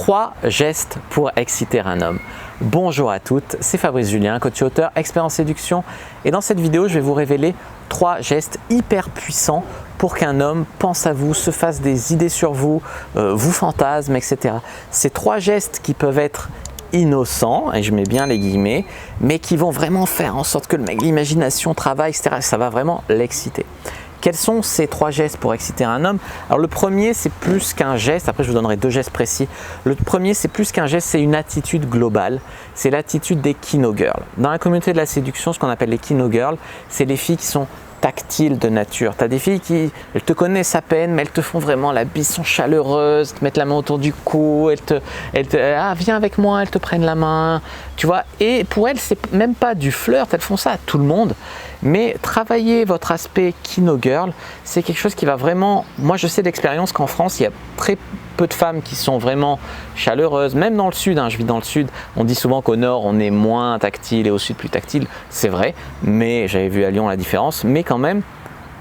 3 gestes pour exciter un homme. Bonjour à toutes, c'est Fabrice Julien, coach et auteur, expert en séduction. Et dans cette vidéo, je vais vous révéler 3 gestes hyper puissants pour qu'un homme pense à vous, se fasse des idées sur vous, vous fantasme, etc. Ces 3 gestes qui peuvent être innocents, et je mets bien les guillemets, mais qui vont vraiment faire en sorte que le mec, l'imagination travaille, etc. Ça va vraiment l'exciter. Quels sont ces 3 gestes pour exciter un homme? Alors le premier, c'est plus qu'un geste, après je vous donnerai 2 gestes précis. Le premier, c'est plus qu'un geste, c'est une attitude globale, c'est l'attitude des Kino Girls. Dans la communauté de la séduction, ce qu'on appelle les Kino Girls, c'est les filles qui sont tactiles de nature. Tu as des filles qui elles te connaissent à peine, mais elles te font vraiment la bise, sont chaleureuses, te mettent la main autour du cou, ah, viens avec moi, elles te prennent la main, tu vois. Et pour elles, c'est même pas du flirt, elles font ça à tout le monde. Mais travailler votre aspect Kino Girl, c'est quelque chose qui va vraiment... Moi, je sais d'expérience qu'en France, il y a très peu de femmes qui sont vraiment chaleureuses, même dans le sud, je vis dans le sud, on dit souvent qu'au nord on est moins tactile et au sud plus tactile, c'est vrai, mais j'avais vu à Lyon la différence, mais quand même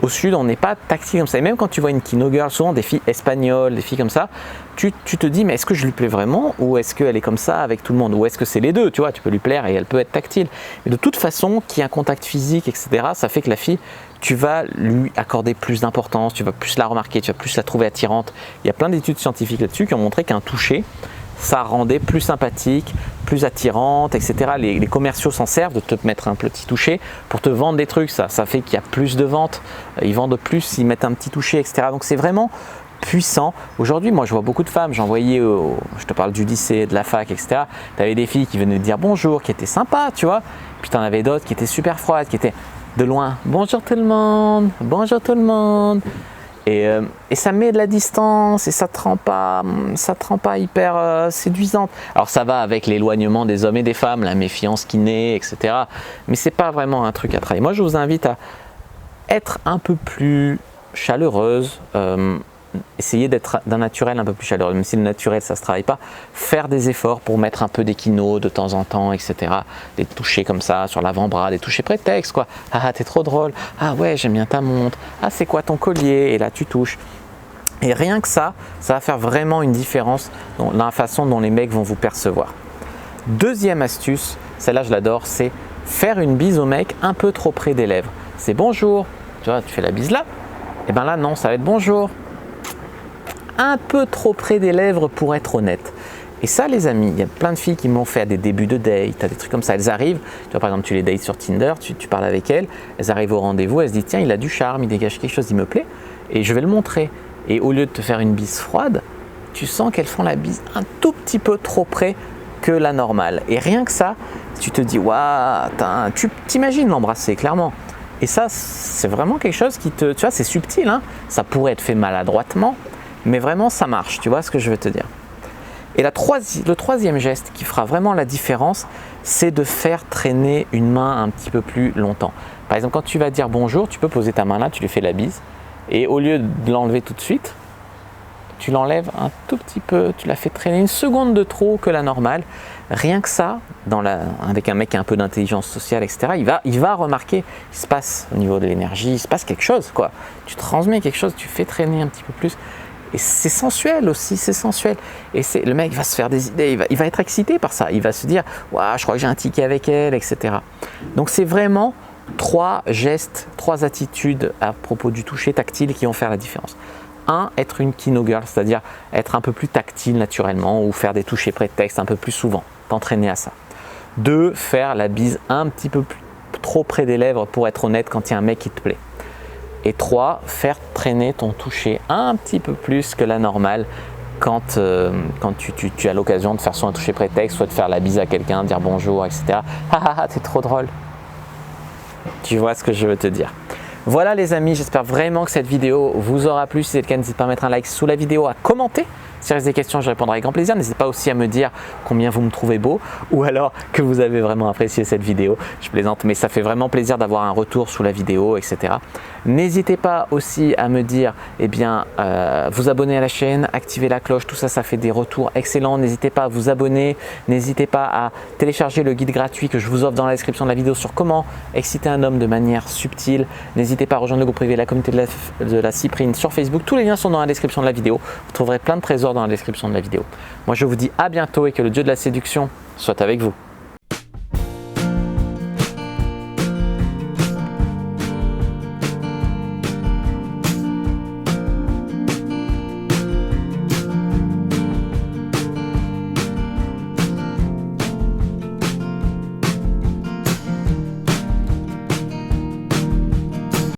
au sud on n'est pas tactile comme ça, et même quand tu vois une Kino Girl, souvent des filles espagnoles, des filles comme ça, tu te dis mais est-ce que je lui plais vraiment ou est-ce qu'elle est comme ça avec tout le monde, ou est-ce que c'est les deux, tu vois, tu peux lui plaire et elle peut être tactile, mais de toute façon qu'il y ait un contact physique, etc., ça fait que la fille, tu vas lui accorder plus d'importance, tu vas plus la remarquer, tu vas plus la trouver attirante. Il y a plein d'études scientifiques là-dessus qui ont montré qu'un toucher, ça rendait plus sympathique, plus attirante, etc. Les commerciaux s'en servent de te mettre un petit toucher pour te vendre des trucs. Ça fait qu'il y a plus de ventes, ils vendent plus, ils mettent un petit toucher, etc. Donc c'est vraiment puissant. Aujourd'hui, moi je vois beaucoup de femmes, j'en voyais, je te parle du lycée, de la fac, etc. Tu avais des filles qui venaient te dire bonjour, qui étaient sympas, tu vois. Puis tu en avais d'autres qui étaient super froides, qui étaient de loin, bonjour tout le monde, bonjour tout le monde. Et ça met de la distance et ça te rend pas hyper séduisante. Alors ça va avec l'éloignement des hommes et des femmes, la méfiance qui naît, etc. Mais c'est pas vraiment un truc à travailler. Moi je vous invite à être un peu plus chaleureuse, essayer d'être d'un naturel un peu plus chaleureux, même si le naturel ça se travaille pas, faire des efforts pour mettre un peu d'équino de temps en temps, etc. Des touchés comme ça sur l'avant-bras, des touchés prétextes quoi. Ah t'es trop drôle, ah ouais j'aime bien ta montre, ah c'est quoi ton collier, et là tu touches. Et rien que ça va faire vraiment une différence dans la façon dont les mecs vont vous percevoir. Deuxième astuce, celle-là je l'adore, c'est faire une bise au mec un peu trop près des lèvres. C'est bonjour, tu vois, tu fais la bise là, et ben là non, ça va être bonjour. Un peu trop près des lèvres pour être honnête. Et ça les amis, il y a plein de filles qui m'ont fait à des débuts de date, à des trucs comme ça, elles arrivent, tu vois par exemple tu les dates sur Tinder, tu parles avec elles arrivent au rendez-vous, elles se disent tiens il a du charme, il dégage quelque chose, il me plaît et je vais le montrer. Et au lieu de te faire une bise froide, tu sens qu'elles font la bise un tout petit peu trop près que la normale. Et rien que ça, tu te dis waouh, tu t'imagines l'embrasser clairement. Et ça c'est vraiment quelque chose qui te, tu vois c'est subtil, ça pourrait être fait maladroitement, mais vraiment ça marche, tu vois ce que je veux te dire. Et le troisième geste qui fera vraiment la différence, c'est de faire traîner une main un petit peu plus longtemps. Par exemple, quand tu vas dire bonjour, tu peux poser ta main là, tu lui fais la bise, et au lieu de l'enlever tout de suite, tu l'enlèves un tout petit peu, tu la fais traîner une seconde de trop que la normale. Rien que ça, avec un mec qui a un peu d'intelligence sociale, etc., il va remarquer qu'il se passe au niveau de l'énergie, il se passe quelque chose, quoi. Tu transmets quelque chose, tu fais traîner un petit peu plus. Et c'est sensuel aussi, c'est sensuel. Et le mec va se faire des idées, il va être excité par ça. Il va se dire, waouh, je crois que j'ai un ticket avec elle, etc. Donc c'est vraiment 3 gestes, 3 attitudes à propos du toucher tactile qui vont faire la différence. 1, être une Kino Girl, c'est-à-dire être un peu plus tactile naturellement ou faire des touchés prétextes un peu plus souvent, t'entraîner à ça. 2, faire la bise un petit peu trop près des lèvres pour être honnête quand il y a un mec qui te plaît. Et 3, faire traîner ton toucher un petit peu plus que la normale quand tu as l'occasion de faire soit un toucher prétexte, soit de faire la bise à quelqu'un, dire bonjour, etc. Ah, t'es trop drôle. Tu vois ce que je veux te dire. Voilà les amis, j'espère vraiment que cette vidéo vous aura plu. Si c'est le cas, n'hésitez pas à mettre un like sous la vidéo, à commenter. Si vous avez des questions, je répondrai avec grand plaisir. N'hésitez pas aussi à me dire combien vous me trouvez beau ou alors que vous avez vraiment apprécié cette vidéo. Je plaisante, mais ça fait vraiment plaisir d'avoir un retour sous la vidéo, etc. N'hésitez pas aussi à me dire, vous abonner à la chaîne, activer la cloche, tout ça, ça fait des retours excellents. N'hésitez pas à vous abonner, n'hésitez pas à télécharger le guide gratuit que je vous offre dans la description de la vidéo sur comment exciter un homme de manière subtile. N'hésitez pas à rejoindre le groupe privé, la communauté de la Cyprine sur Facebook. Tous les liens sont dans la description de la vidéo. Vous trouverez plein de trésors dans la description de la vidéo. Moi je vous dis à bientôt et que le dieu de la séduction soit avec vous.